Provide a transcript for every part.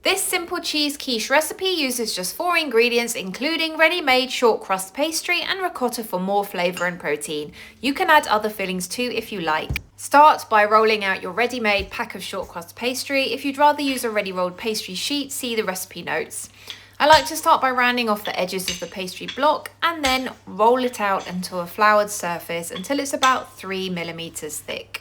This simple cheese quiche recipe uses just 4 ingredients, including ready-made short crust pastry and ricotta for more flavour and protein. You can add other fillings too if you like. Start by rolling out your ready-made pack of short crust pastry. If you'd rather use a ready rolled pastry sheet, see the recipe notes. I like to start by rounding off the edges of the pastry block and then roll it out into a floured surface until it's about 3 millimeters thick.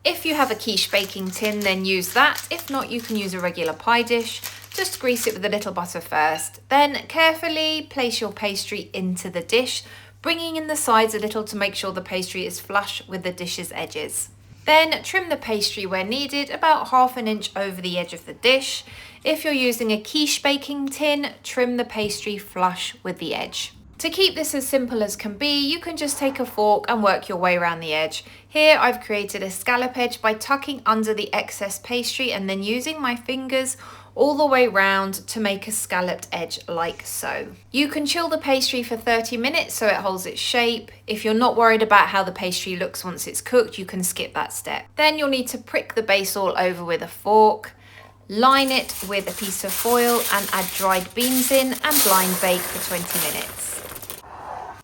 If you have a quiche baking tin, then use that. If not, you can use a regular pie dish. Just grease it with a little butter first. Then carefully place your pastry into the dish, bringing in the sides a little to make sure the pastry is flush with the dish's edges. Then trim the pastry where needed, about 1/2 inch over the edge of the dish. If you're using a quiche baking tin, trim the pastry flush with the edge. To keep this as simple as can be, you can just take a fork and work your way around the edge. Here I've created a scallop edge by tucking under the excess pastry and then using my fingers all the way round to make a scalloped edge like so. You can chill the pastry for 30 minutes so it holds its shape. If you're not worried about how the pastry looks once it's cooked, you can skip that step. Then you'll need to prick the base all over with a fork. Line it with a piece of foil and add dried beans in and blind bake for 20 minutes.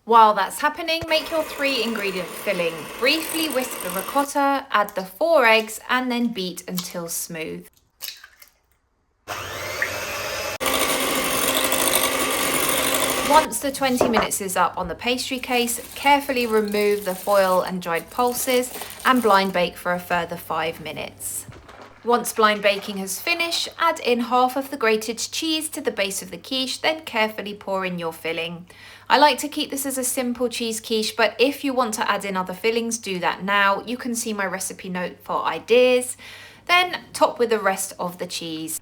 While that's happening, make your 3 ingredient filling. Briefly whisk the ricotta, add the 4 eggs and then beat until smooth. Once the 20 minutes is up on the pastry case, carefully remove the foil and dried pulses and blind bake for a further 5 minutes. Once blind baking has finished, add in half of the grated cheese to the base of the quiche, then carefully pour in your filling. I like to keep this as a simple cheese quiche, but if you want to add in other fillings, do that now. You can see my recipe note for ideas. Then top with the rest of the cheese.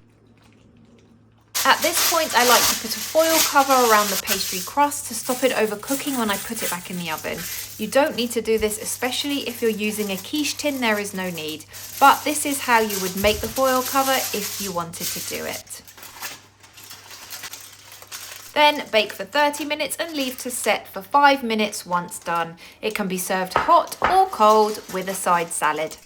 At this point, I like to put a foil cover around the pastry crust to stop it overcooking when I put it back in the oven. You don't need to do this, especially if you're using a quiche tin, there is no need. But this is how you would make the foil cover if you wanted to do it. Then bake for 30 minutes and leave to set for 5 minutes once done. It can be served hot or cold with a side salad.